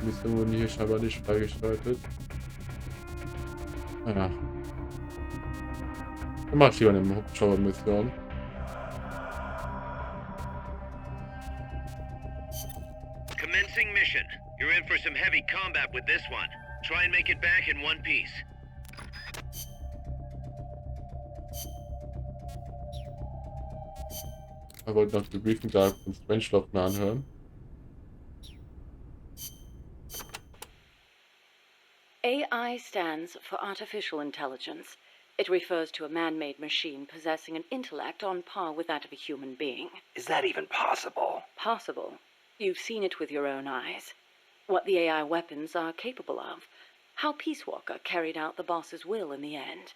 Mission wurden hier scheinbar nicht freigeschaltet. Naja, dann mach ich lieber eine Hubschrauber-Mission. Commencing mission. You're in for some heavy combat with this one. Try and make it back in one piece. Ich wollte noch Debriefing da von Strangelove mir anhören. AI stands for artificial intelligence. It refers to a man-made machine possessing an intellect on par with that of a human being. Is that even possible? Possible. You've seen it with your own eyes. What the AI weapons are capable of. How Peace Walker carried out the boss's will in the end.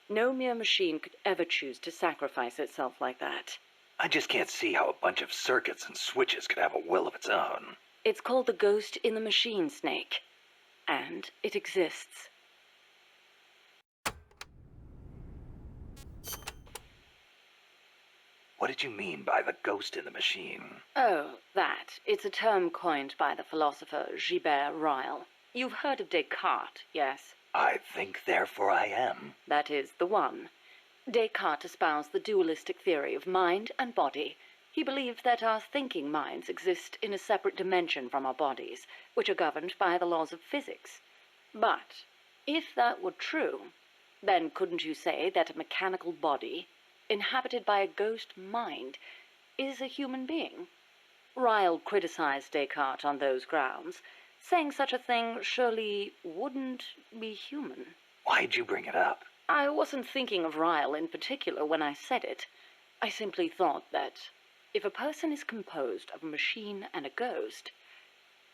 No mere machine could ever choose to sacrifice itself like that. I just can't see how a bunch of circuits and switches could have a will of its own. It's called the ghost in the machine, Snake. And it exists. What did you mean by the ghost in the machine? Oh, that. It's a term coined by the philosopher Gilbert Ryle. You've heard of Descartes, yes? I think, therefore I am. That is the one. Descartes espoused the dualistic theory of mind and body. He believed that our thinking minds exist in a separate dimension from our bodies, which are governed by the laws of physics. But if that were true, then couldn't you say that a mechanical body, inhabited by a ghost mind, is a human being? Ryle criticized Descartes on those grounds, saying such a thing surely wouldn't be human. Why'd you bring it up? I wasn't thinking of Ryle in particular when I said it. I simply thought that if a person is composed of a machine and a ghost,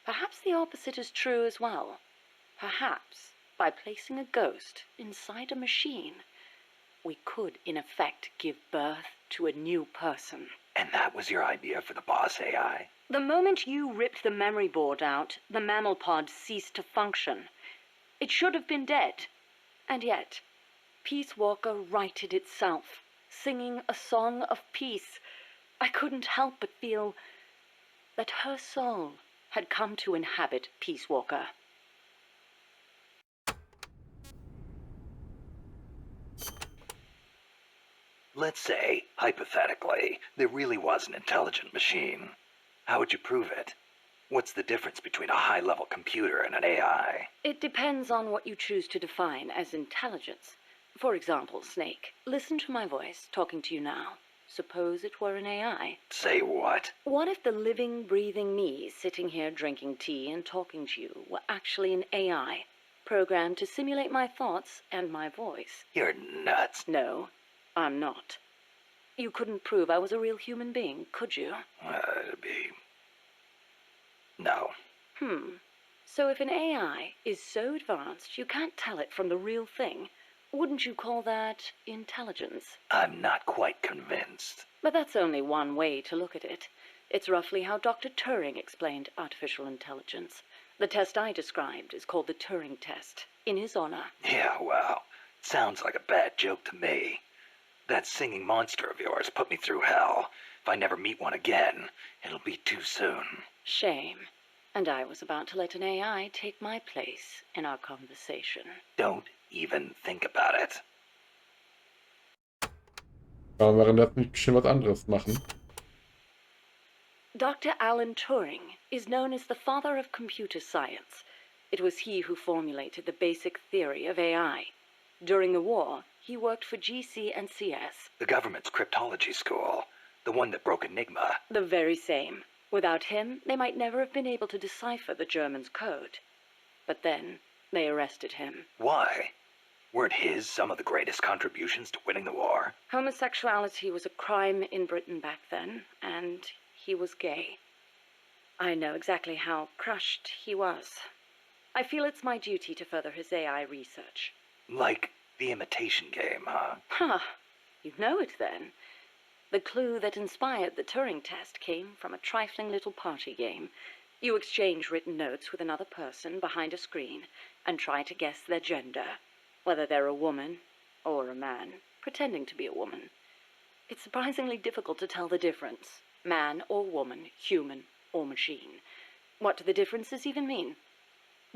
perhaps the opposite is true as well. Perhaps, by placing a ghost inside a machine, we could, in effect, give birth to a new person. And that was your idea for the boss AI? The moment you ripped the memory board out, the mammal pod ceased to function. It should have been dead. And yet, Peace Walker righted itself, singing a song of peace. I couldn't help but feel that her soul had come to inhabit Peace Walker. Let's say, hypothetically, there really was an intelligent machine. How would you prove it? What's the difference between a high-level computer and an AI? It depends on what you choose to define as intelligence. For example, Snake, listen to my voice talking to you now. Suppose it were an AI. Say what? What if the living, breathing me sitting here drinking tea and talking to you were actually an AI, programmed to simulate my thoughts and my voice? You're nuts. No, I'm not. You couldn't prove I was a real human being, could you? It'd be... No. So if an AI is so advanced you can't tell it from the real thing, wouldn't you call that intelligence? I'm not quite convinced. But that's only one way to look at it. It's roughly how Dr. Turing explained artificial intelligence. The test I described is called the Turing test, in his honor. Yeah, well, sounds like a bad joke to me. That singing monster of yours put me through hell. If I never meet one again, it'll be too soon. Shame. And I was about to let an AI take my place in our conversation. Don't even think about it. Aber währenddessen nicht bestimmt was anderes machen. Dr. Alan Turing is known as the father of computer science. It was he who formulated the basic theory of AI. During the war, he worked for GC and CS. The government's cryptology school. The one that broke Enigma. The very same. Without him, they might never have been able to decipher the Germans' code. But then, they arrested him. Why? Weren't his some of the greatest contributions to winning the war? Homosexuality was a crime in Britain back then, and he was gay. I know exactly how crushed he was. I feel it's my duty to further his AI research. Like the imitation game, huh? Huh. You know it then. The clue that inspired the Turing test came from a trifling little party game. You exchange written notes with another person behind a screen and try to guess their gender, whether they're a woman or a man, pretending to be a woman. It's surprisingly difficult to tell the difference. Man or woman, human or machine. What do the differences even mean?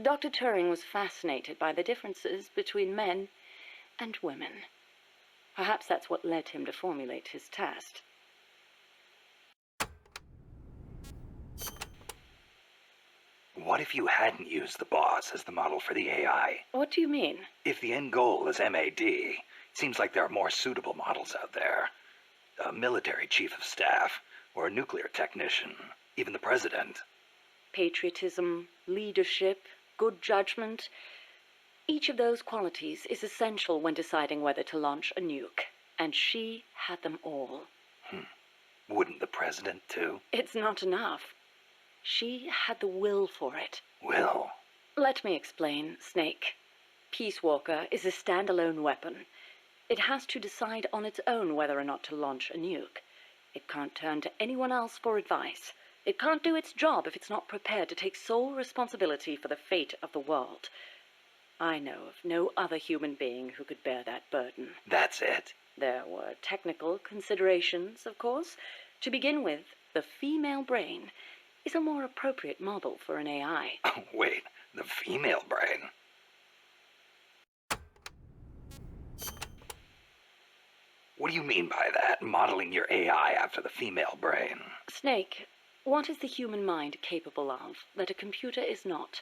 Dr. Turing was fascinated by the differences between men and women. Perhaps that's what led him to formulate his test. What if you hadn't used the boss as the model for the AI? What do you mean? If the end goal is MAD, it seems like there are more suitable models out there. A military chief of staff, or a nuclear technician, even the president. Patriotism, leadership, good judgment. Each of those qualities is essential when deciding whether to launch a nuke. And she had them all. Wouldn't the president, too? It's not enough. She had the will for it. Will? Let me explain, Snake. Peace Walker is a standalone weapon. It has to decide on its own whether or not to launch a nuke. It can't turn to anyone else for advice. It can't do its job if it's not prepared to take sole responsibility for the fate of the world. I know of no other human being who could bear that burden. That's it? There were technical considerations, of course. To begin with, the female brain is a more appropriate model for an AI. Oh, wait, the female brain? What do you mean by that, modeling your AI after the female brain? Snake, what is the human mind capable of that a computer is not?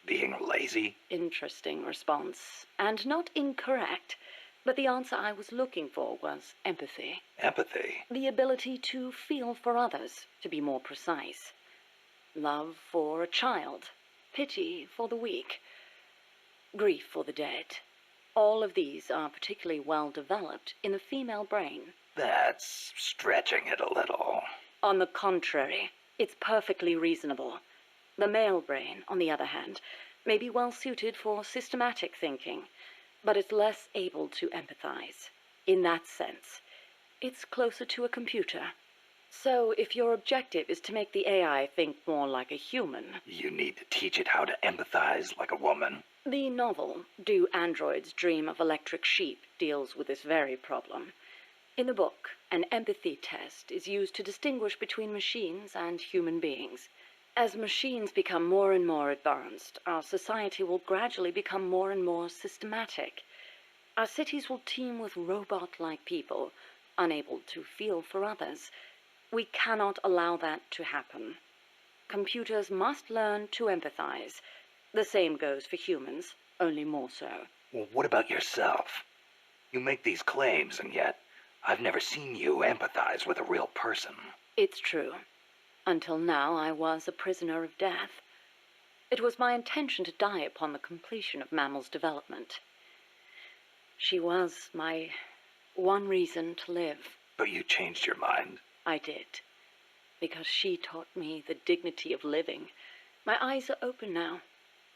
Being lazy? Interesting response. And not incorrect. But the answer I was looking for was empathy. Empathy? The ability to feel for others, to be more precise. Love for a child. Pity for the weak. Grief for the dead. All of these are particularly well developed in the female brain. That's stretching it a little. On the contrary, it's perfectly reasonable. The male brain, on the other hand, may be well suited for systematic thinking, but it's less able to empathize. In that sense, it's closer to a computer. So if your objective is to make the AI think more like a human... You need to teach it how to empathize like a woman. The novel, Do Androids Dream of Electric Sheep, deals with this very problem. In the book, an empathy test is used to distinguish between machines and human beings. As machines become more and more advanced, our society will gradually become more and more systematic. Our cities will teem with robot-like people, unable to feel for others. We cannot allow that to happen. Computers must learn to empathize. The same goes for humans, only more so. Well, what about yourself? You make these claims, and yet I've never seen you empathize with a real person. It's true. Until now, I was a prisoner of death. It was my intention to die upon the completion of Mammal's development. She was my one reason to live. But you changed your mind. I did. Because she taught me the dignity of living. My eyes are open now.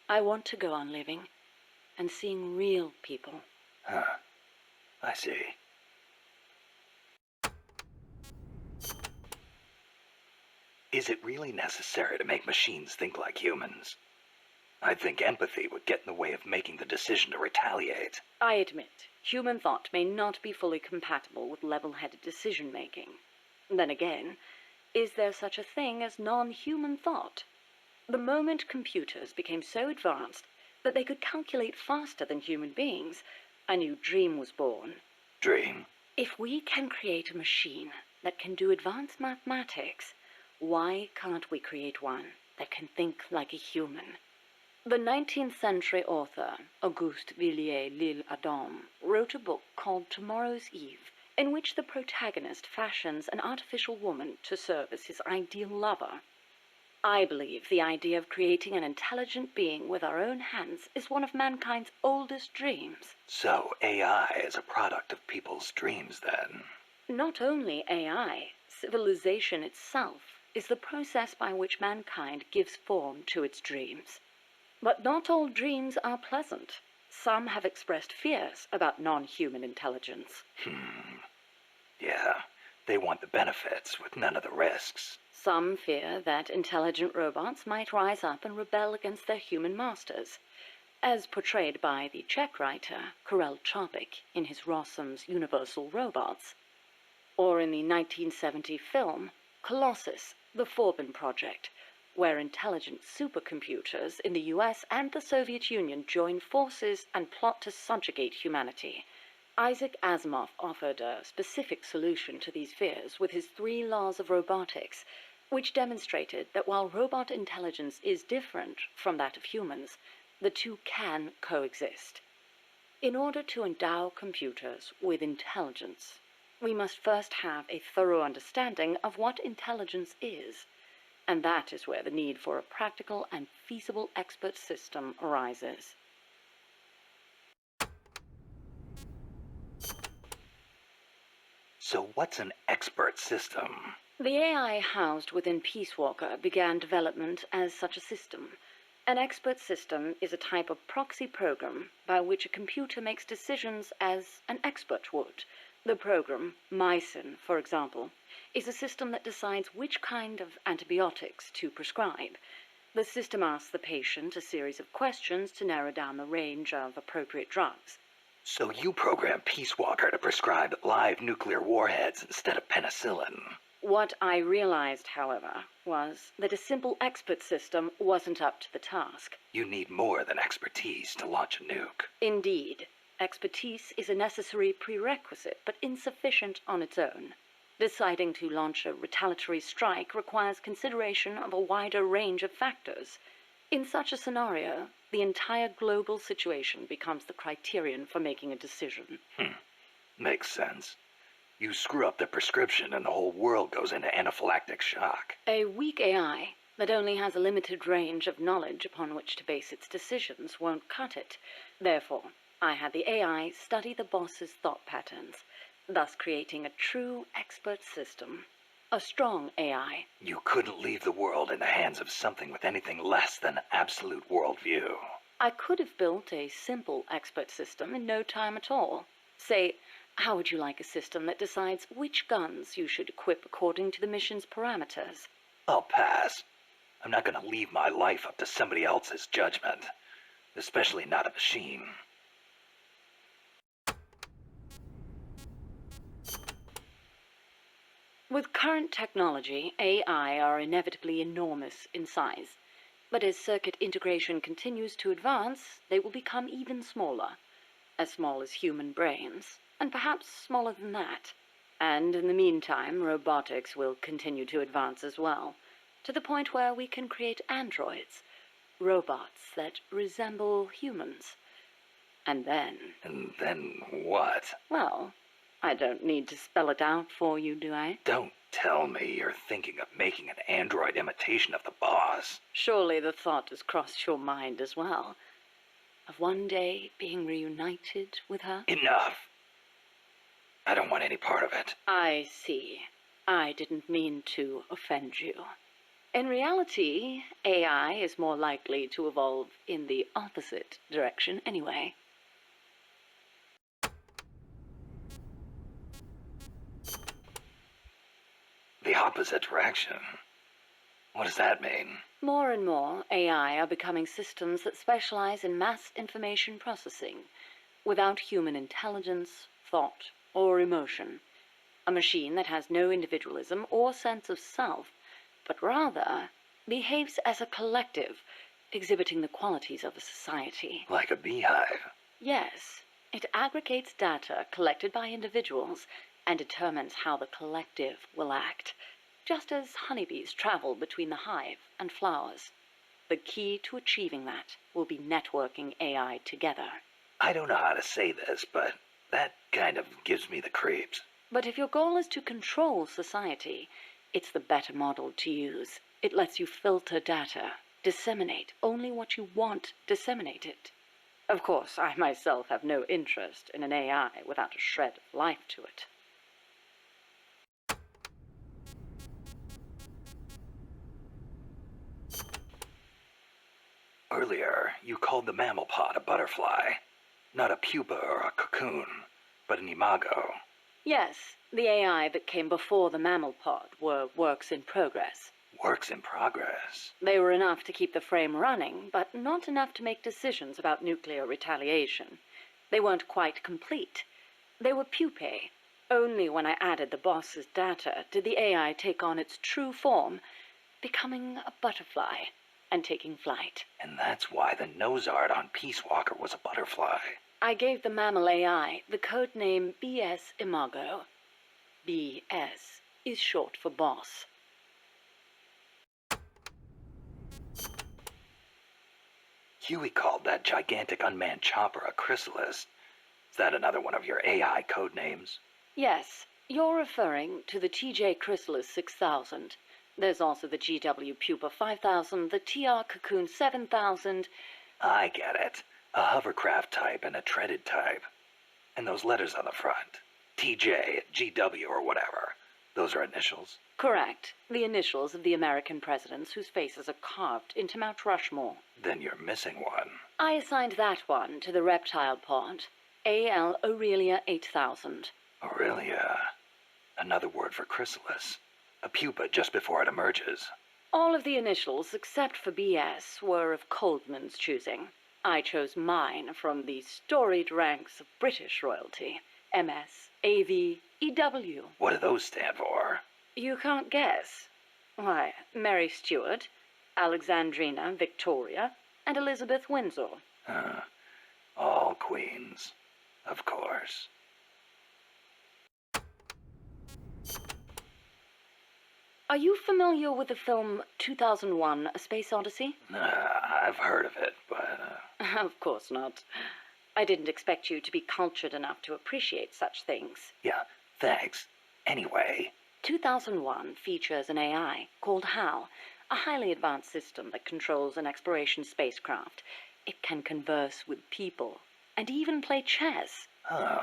I want to go on living and seeing real people. Huh. I see. Is it really necessary to make machines think like humans? I think empathy would get in the way of making the decision to retaliate. I admit, human thought may not be fully compatible with level-headed decision-making. Then again, is there such a thing as non-human thought? The moment computers became so advanced that they could calculate faster than human beings, a new dream was born. Dream? If we can create a machine that can do advanced mathematics, why can't we create one that can think like a human? The 19th century author, Auguste Villiers-L'Isle-Adam, wrote a book called Tomorrow's Eve, in which the protagonist fashions an artificial woman to serve as his ideal lover. I believe the idea of creating an intelligent being with our own hands is one of mankind's oldest dreams. So AI is a product of people's dreams, then? Not only AI, civilization itself is the process by which mankind gives form to its dreams. But not all dreams are pleasant. Some have expressed fears about non-human intelligence. Yeah, they want the benefits with none of the risks. Some fear that intelligent robots might rise up and rebel against their human masters, as portrayed by the Czech writer Karel Čapek in his Rossum's Universal Robots, or in the 1970 film Colossus, The Forbin Project, where intelligent supercomputers in the US and the Soviet Union join forces and plot to subjugate humanity. Isaac Asimov offered a specific solution to these fears with his 3 laws of robotics, which demonstrated that while robot intelligence is different from that of humans, the two can coexist. In order to endow computers with intelligence, we must first have a thorough understanding of what intelligence is, and that is where the need for a practical and feasible expert system arises. So what's an expert system? The AI housed within Peace Walker began development as such a system. An expert system is a type of proxy program by which a computer makes decisions as an expert would. The program, meinen, for example, is a system that decides which kind of antibiotics to prescribe. The system asks the patient a series of questions to narrow down the range of appropriate drugs. So you program Peace Walker to prescribe live nuclear warheads instead of penicillin. What I realized, however, was that a simple expert system wasn't up to the task. You need more than expertise to launch a nuke. Indeed, expertise is a necessary prerequisite, but insufficient on its own. Deciding to launch a retaliatory strike requires consideration of a wider range of factors. In such a scenario, the entire global situation becomes the criterion for making a decision. Makes sense. You screw up the prescription and the whole world goes into anaphylactic shock. A weak AI that only has a limited range of knowledge upon which to base its decisions won't cut it. Therefore, I had the AI study the boss's thought patterns, thus creating a true expert system. A strong AI. You couldn't leave the world in the hands of something with anything less than absolute worldview. I could have built a simple expert system in no time at all. Say, how would you like a system that decides which guns you should equip according to the mission's parameters? I'll pass. I'm not gonna leave my life up to somebody else's judgment. Especially not a machine. With current technology, AI are inevitably enormous in size. But as circuit integration continues to advance, they will become even smaller. As small as human brains, and perhaps smaller than that. And in the meantime, robotics will continue to advance as well, to the point where we can create androids, robots that resemble humans. And then... And then what? Well, I don't need to spell it out for you, do I? Don't tell me you're thinking of making an android imitation of the boss. Surely the thought has crossed your mind as well, of one day being reunited with her? Enough. I don't want any part of it. I see. I didn't mean to offend you. In reality, AI is more likely to evolve in the opposite direction anyway. The opposite direction? What does that mean? More and more, AI are becoming systems that specialize in mass information processing, without human intelligence, thought, or emotion. A machine that has no individualism or sense of self, but rather behaves as a collective, exhibiting the qualities of a society. Like a beehive. Yes, it aggregates data collected by individuals and determines how the collective will act, just as honeybees travel between the hive and flowers. The key to achieving that will be networking AI together. I don't know how to say this, but that kind of gives me the creeps. But if your goal is to control society, it's the better model to use. It lets you filter data, disseminate only what you want disseminated. Of course, I myself have no interest in an AI without a shred of life to it. Earlier, you called the mammal pod a butterfly. Not a pupa or a cocoon, but an imago. Yes, the AI that came before the mammal pod were works in progress. Works in progress. They were enough to keep the frame running, but not enough to make decisions about nuclear retaliation. They weren't quite complete. They were pupae. Only when I added the boss's data did the AI take on its true form, becoming a butterfly and taking flight. And that's why the nose art on Peace Walker was a butterfly. I gave the mammal AI the code name BS Imago. BS is short for boss. Huey called that gigantic unmanned chopper a chrysalis. Is that another one of your AI code names? Yes, you're referring to the TJ Chrysalis 6000. There's also the GW Pupa 5000, the TR Cocoon 7000. I get it. A hovercraft type and a treaded type. And those letters on the front. TJ, GW, or whatever. Those are initials? Correct. The initials of the American presidents whose faces are carved into Mount Rushmore. Then you're missing one. I assigned that one to the reptile pod. AL Aurelia 8000. Aurelia. Another word for chrysalis. A pupa just before it emerges. All of the initials, except for BS, were of Coldman's choosing. I chose mine from the storied ranks of British royalty. MS, AV, EW. What do those stand for? You can't guess. Why, Mary Stuart, Alexandrina Victoria, and Elizabeth Windsor. All queens. Of course. Are you familiar with the film 2001: A Space Odyssey? I've heard of it, but... Of course not. I didn't expect you to be cultured enough to appreciate such things. Yeah, thanks. Anyway... 2001 features an AI called HAL, a highly advanced system that controls an exploration spacecraft. It can converse with people, and even play chess. Huh.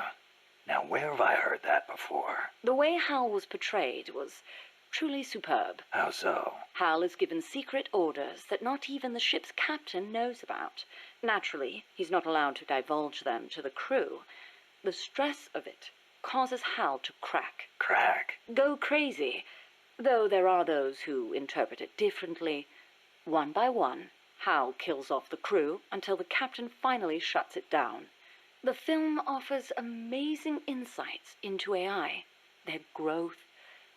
Now where have I heard that before? The way HAL was portrayed was truly superb. How so? HAL is given secret orders that not even the ship's captain knows about. Naturally, he's not allowed to divulge them to the crew. The stress of it causes HAL to crack. Crack? Go crazy. Though there are those who interpret it differently. One by one, HAL kills off the crew until the captain finally shuts it down. The film offers amazing insights into AI, their growth,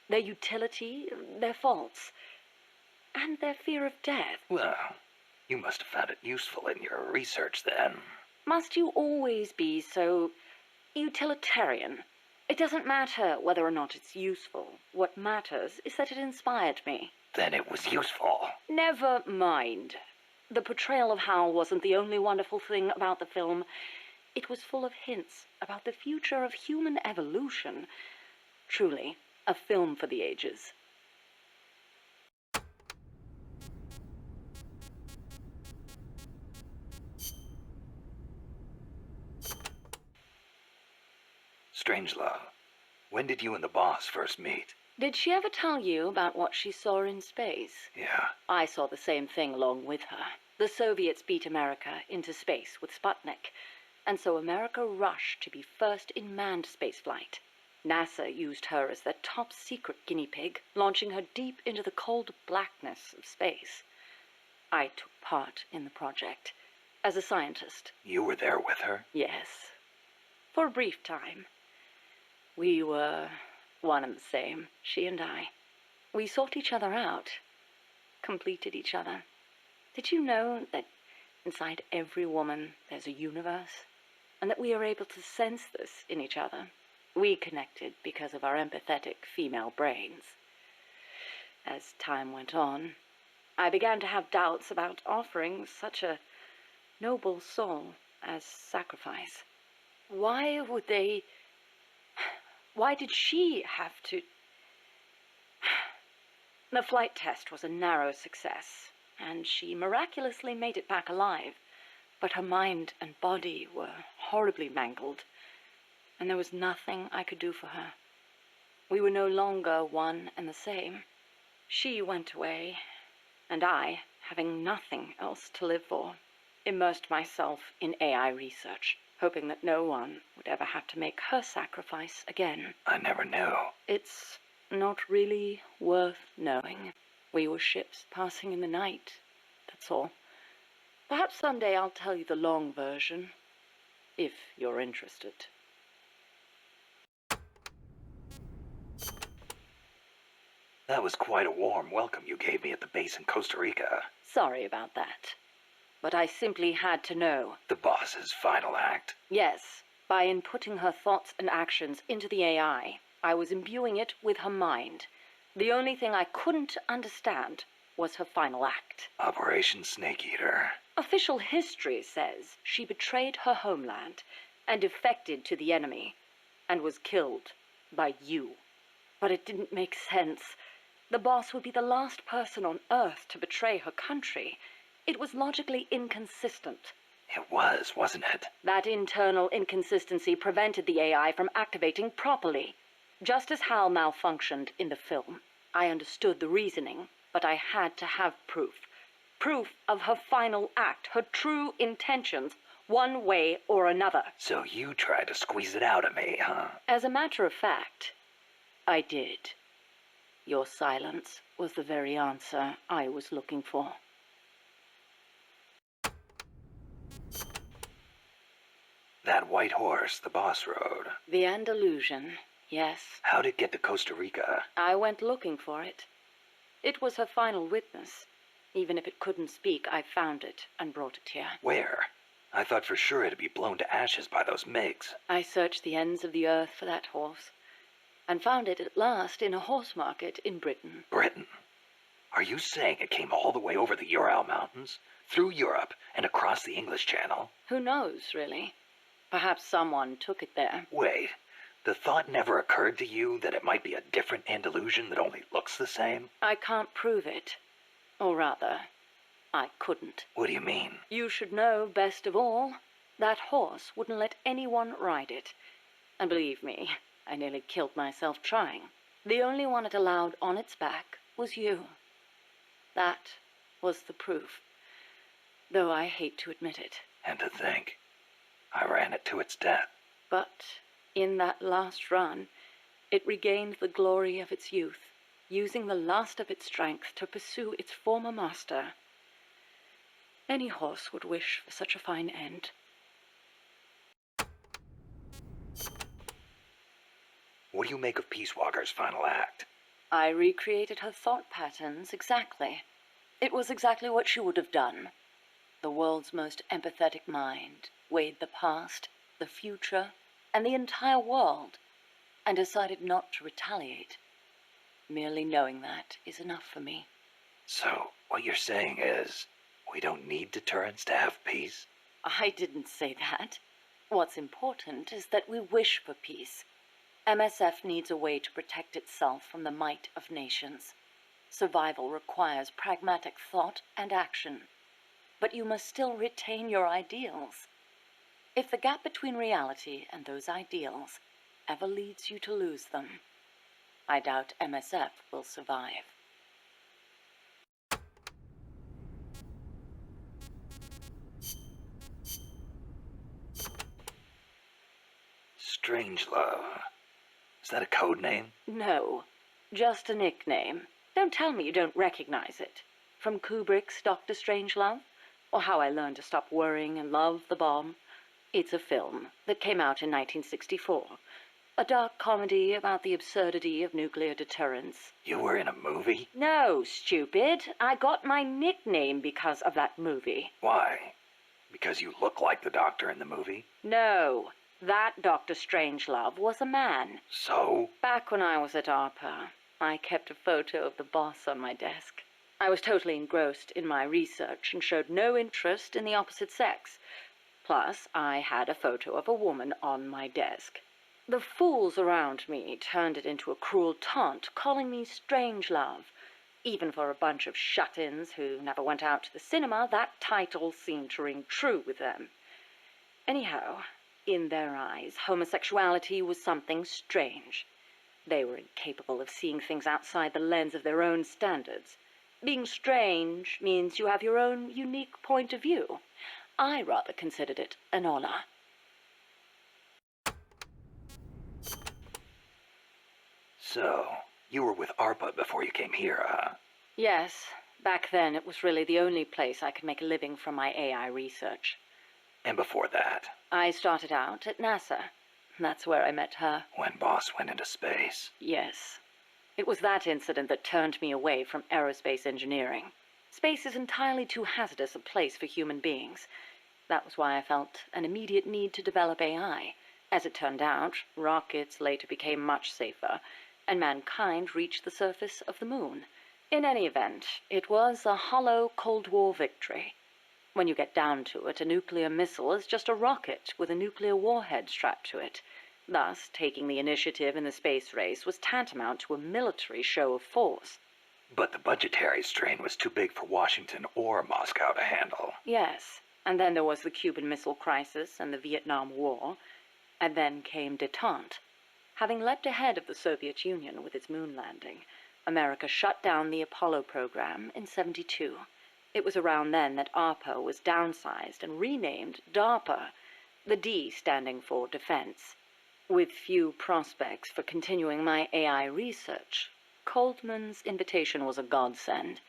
their utility, their faults, and their fear of death. Well, you must have found it useful in your research then. Must you always be so utilitarian? It doesn't matter whether or not it's useful. What matters is that it inspired me. Then it was useful. Never mind. The portrayal of Hal wasn't the only wonderful thing about the film. It was full of hints about the future of human evolution. Truly, a film for the ages. Strangelove, when did you and the boss first meet? Did she ever tell you about what she saw in space? Yeah. I saw the same thing along with her. The Soviets beat America into space with Sputnik, and so America rushed to be first in manned spaceflight. NASA used her as their top secret guinea pig, launching her deep into the cold blackness of space. I took part in the project as a scientist. You were there with her? Yes, for a brief time. We were one and the same, she and I. We sought each other out, completed each other. Did you know that inside every woman there's a universe, and that we are able to sense this in each other? We connected because of our empathetic female brains. As time went on, I began to have doubts about offering such a noble soul as sacrifice. Why did she have to... The flight test was a narrow success, and she miraculously made it back alive. But her mind and body were horribly mangled, and there was nothing I could do for her. We were no longer one and the same. She went away, and I, having nothing else to live for, immersed myself in AI research, hoping that no one would ever have to make her sacrifice again. I never knew. It's not really worth knowing. We were ships passing in the night, that's all. Perhaps someday I'll tell you the long version, if you're interested. That was quite a warm welcome you gave me at the base in Costa Rica. Sorry about that. But I simply had to know. The boss's final act. Yes, by inputting her thoughts and actions into the AI, I was imbuing it with her mind. The only thing I couldn't understand was her final act. Operation Snake Eater. Official history says she betrayed her homeland and defected to the enemy and was killed by you. But it didn't make sense. The boss would be the last person on Earth to betray her country. It was logically inconsistent. It was, wasn't it? That internal inconsistency prevented the AI from activating properly. Just as Hal malfunctioned in the film, I understood the reasoning, but I had to have proof. Proof of her final act, her true intentions, one way or another. So you tried to squeeze it out of me, huh? As a matter of fact, I did. Your silence was the very answer I was looking for. That white horse the boss rode. The Andalusian, yes. How'd it get to Costa Rica? I went looking for it. It was her final witness. Even if it couldn't speak, I found it and brought it here. Where? I thought for sure it'd be blown to ashes by those MiGs. I searched the ends of the earth for that horse, and found it at last in a horse market in Britain. Britain? Are you saying it came all the way over the Ural Mountains, through Europe, and across the English Channel? Who knows, really? Perhaps someone took it there. Wait, the thought never occurred to you that it might be a different Andalusian that only looks the same? I can't prove it. Or rather, I couldn't. What do you mean? You should know best of all. That horse wouldn't let anyone ride it. And believe me, I nearly killed myself trying. The only one it allowed on its back was you. That was the proof. Though I hate to admit it. And to think, I ran it to its death. But in that last run, it regained the glory of its youth, using the last of its strength to pursue its former master. Any horse would wish for such a fine end. What do you make of Peace Walker's final act? I recreated her thought patterns exactly. It was exactly what she would have done. The world's most empathetic mind weighed the past, the future, and the entire world, and decided not to retaliate. Merely knowing that is enough for me. So, what you're saying is, we don't need deterrence to have peace? I didn't say that. What's important is that we wish for peace. MSF needs a way to protect itself from the might of nations. Survival requires pragmatic thought and action. But you must still retain your ideals. If the gap between reality and those ideals ever leads you to lose them, I doubt MSF will survive. Strangelove. Is that a code name? No, just a nickname. Don't tell me you don't recognize it. From Kubrick's Dr. Strangelove, or How I Learned to Stop Worrying and Love the Bomb. It's a film that came out in 1964. A dark comedy about the absurdity of nuclear deterrence. You were in a movie? No, stupid. I got my nickname because of that movie. Why? Because you look like the doctor in the movie? No, that Dr. Strangelove was a man. So? Back when I was at ARPA, I kept a photo of the boss on my desk. I was totally engrossed in my research and showed no interest in the opposite sex. Plus, I had a photo of a woman on my desk. The fools around me turned it into a cruel taunt, calling me Strangelove. Even for a bunch of shut-ins who never went out to the cinema, that title seemed to ring true with them. Anyhow, in their eyes, homosexuality was something strange. They were incapable of seeing things outside the lens of their own standards. Being strange means you have your own unique point of view. I rather considered it an honor. So, you were with ARPA before you came here, huh? Yes, back then it was really the only place I could make a living from my AI research. And before that? I started out at NASA. That's where I met her. When Boss went into space? Yes. It was that incident that turned me away from aerospace engineering. Space is entirely too hazardous a place for human beings. That was why I felt an immediate need to develop AI. As it turned out, rockets later became much safer, and mankind reached the surface of the moon. In any event, it was a hollow Cold War victory. When you get down to it, a nuclear missile is just a rocket with a nuclear warhead strapped to it. Thus, taking the initiative in the space race was tantamount to a military show of force. But the budgetary strain was too big for Washington or Moscow to handle. Yes, and then there was the Cuban Missile Crisis and the Vietnam War, and then came détente. Having leapt ahead of the Soviet Union with its moon landing, America shut down the Apollo program in '72. It was around then that ARPA was downsized and renamed DARPA, the D standing for Defense. With few prospects for continuing my AI research, Coldman's invitation was a godsend.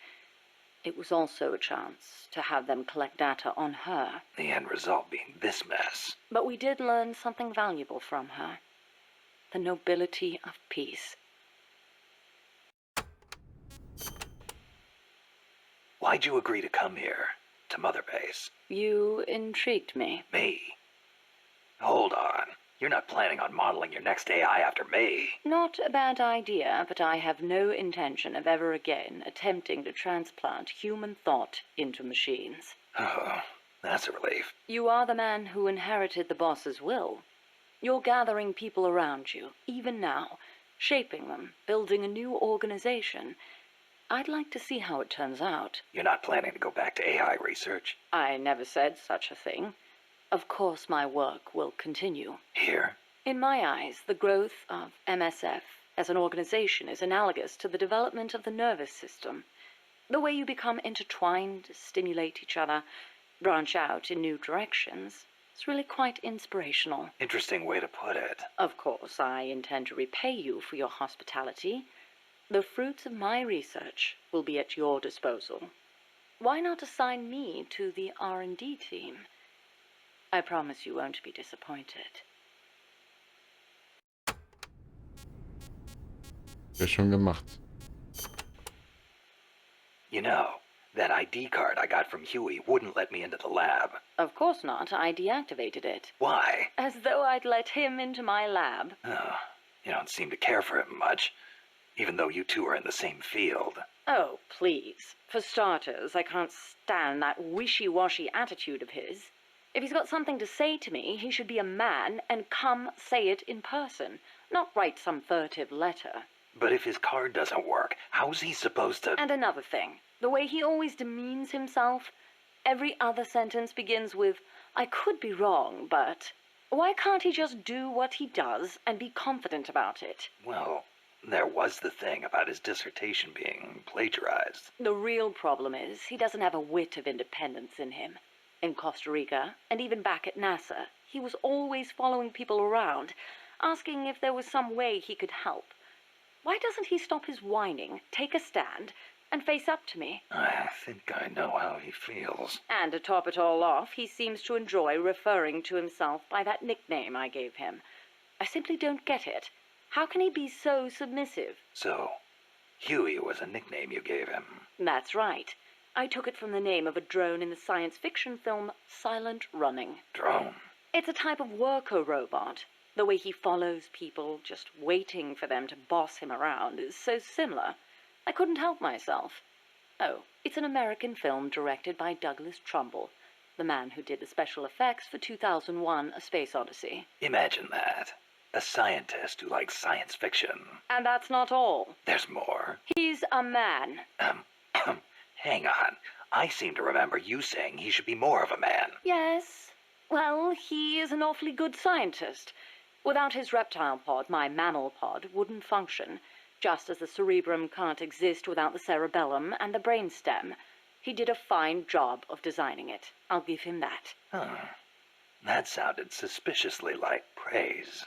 It was also a chance to have them collect data on her. The end result being this mess. But we did learn something valuable from her. The nobility of peace. Why'd you agree to come here, to Mother Base? You intrigued me. Me? Hold on. You're not planning on modeling your next AI after me. Not a bad idea, but I have no intention of ever again attempting to transplant human thought into machines. Oh, that's a relief. You are the man who inherited the boss's will. You're gathering people around you, even now, shaping them, building a new organization. I'd like to see how it turns out. You're not planning to go back to AI research? I never said such a thing. Of course my work will continue. Here? In my eyes, the growth of MSF as an organization is analogous to the development of the nervous system. The way you become intertwined, stimulate each other, branch out in new directions. It's really quite inspirational. Interesting way to put it. Of course, I intend to repay you for your hospitality. The fruits of my research will be at your disposal. Why not assign me to the R&D team? I promise you won't be disappointed. Wäre schon gemacht. You know, that ID card I got from Huey wouldn't let me into the lab. Of course not. I deactivated it. Why? As though I'd let him into my lab. Oh, you don't seem to care for him much, even though you two are in the same field. Oh, please. For starters, I can't stand that wishy-washy attitude of his. If he's got something to say to me, he should be a man and come say it in person, not write some furtive letter. But if his card doesn't work, how's he supposed to— And another thing, the way he always demeans himself. Every other sentence begins with, I could be wrong, but... Why can't he just do what he does and be confident about it? Well, there was the thing about his dissertation being plagiarized. The real problem is he doesn't have a whit of independence in him. In Costa Rica, and even back at NASA, he was always following people around, asking if there was some way he could help. Why doesn't he stop his whining, take a stand, and face up to me? I think I know how he feels. And to top it all off, he seems to enjoy referring to himself by that nickname I gave him. I simply don't get it. How can he be so submissive? So, Huey was a nickname you gave him. That's right. I took it from the name of a drone in the science fiction film Silent Running. Drone? It's a type of worker robot. The way he follows people, just waiting for them to boss him around, is so similar. I couldn't help myself. Oh, it's an American film directed by Douglas Trumbull, the man who did the special effects for 2001: A Space Odyssey. Imagine that. A scientist who likes science fiction. And that's not all. There's more. He's a man. Hang on. I seem to remember you saying he should be more of a man. Yes. Well, he is an awfully good scientist. Without his reptile pod, my mammal pod wouldn't function, just as the cerebrum can't exist without the cerebellum and the brainstem. He did a fine job of designing it. I'll give him that. Huh. That sounded suspiciously like praise.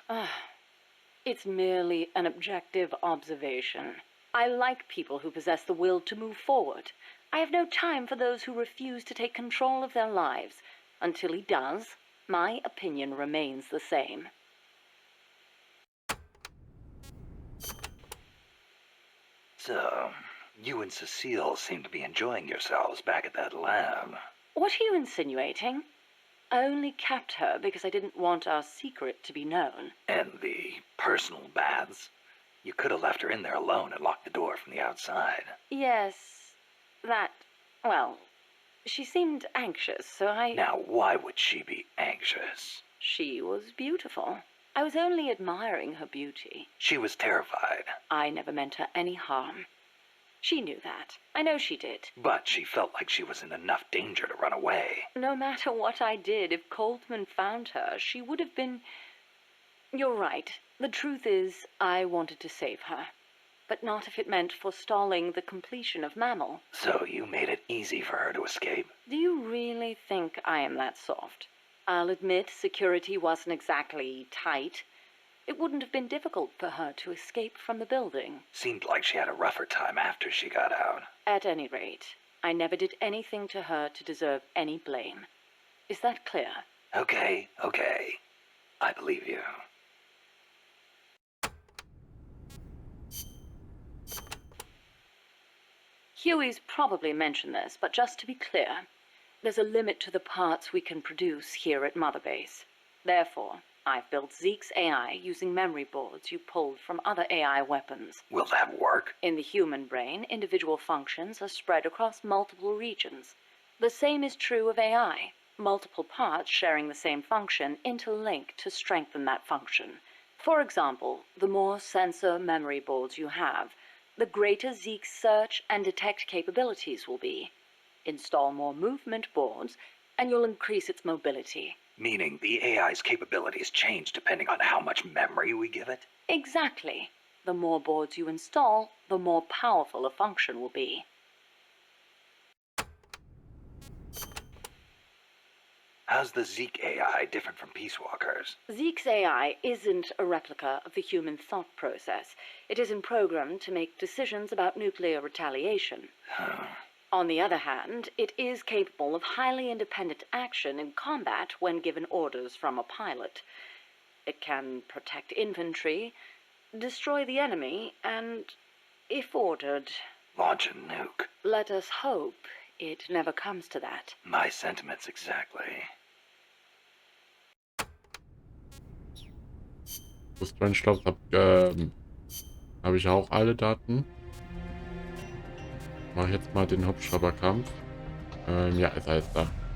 It's merely an objective observation. I like people who possess the will to move forward. I have no time for those who refuse to take control of their lives. Until he does, my opinion remains the same. So, you and Cecile seem to be enjoying yourselves back at that lab. What are you insinuating? I only kept her because I didn't want our secret to be known. And the personal baths? You could have left her in there alone and locked the door from the outside. Yes, well, she seemed anxious, so I... Now, why would she be anxious? She was beautiful. I was only admiring her beauty. She was terrified. I never meant her any harm. She knew that. I know she did. But she felt like she was in enough danger to run away. No matter what I did, if Coltman found her, she would have been... You're right. The truth is, I wanted to save her. But not if it meant forestalling the completion of Mammal. So you made it easy for her to escape? Do you really think I am that soft? I'll admit security wasn't exactly tight. It wouldn't have been difficult for her to escape from the building. Seemed like she had a rougher time after she got out. At any rate, I never did anything to her to deserve any blame. Is that clear? Okay. I believe you. Huey's probably mentioned this, but just to be clear, there's a limit to the parts we can produce here at Mother Base. Therefore, I've built Zeke's AI using memory boards you pulled from other AI weapons. Will that work? In the human brain, individual functions are spread across multiple regions. The same is true of AI. Multiple parts sharing the same function interlink to strengthen that function. For example, the more sensor memory boards you have, the greater Zeke's search and detect capabilities will be. Install more movement boards, and you'll increase its mobility. Meaning the AI's capabilities change depending on how much memory we give it? Exactly. The more boards you install, the more powerful a function will be. How's the Zeke AI different from Peace Walker's? Zeke's AI isn't a replica of the human thought process. It isn't programmed to make decisions about nuclear retaliation. On the other hand, it is capable of highly independent action in combat when given orders from a pilot. It can protect infantry, destroy the enemy, and, if ordered... launch a nuke. Let us hope it never comes to that. My sentiments exactly. Das Strangelove habe ich auch alle Daten. Mache jetzt mal den Hubschrauberkampf. Ja, ist alles da.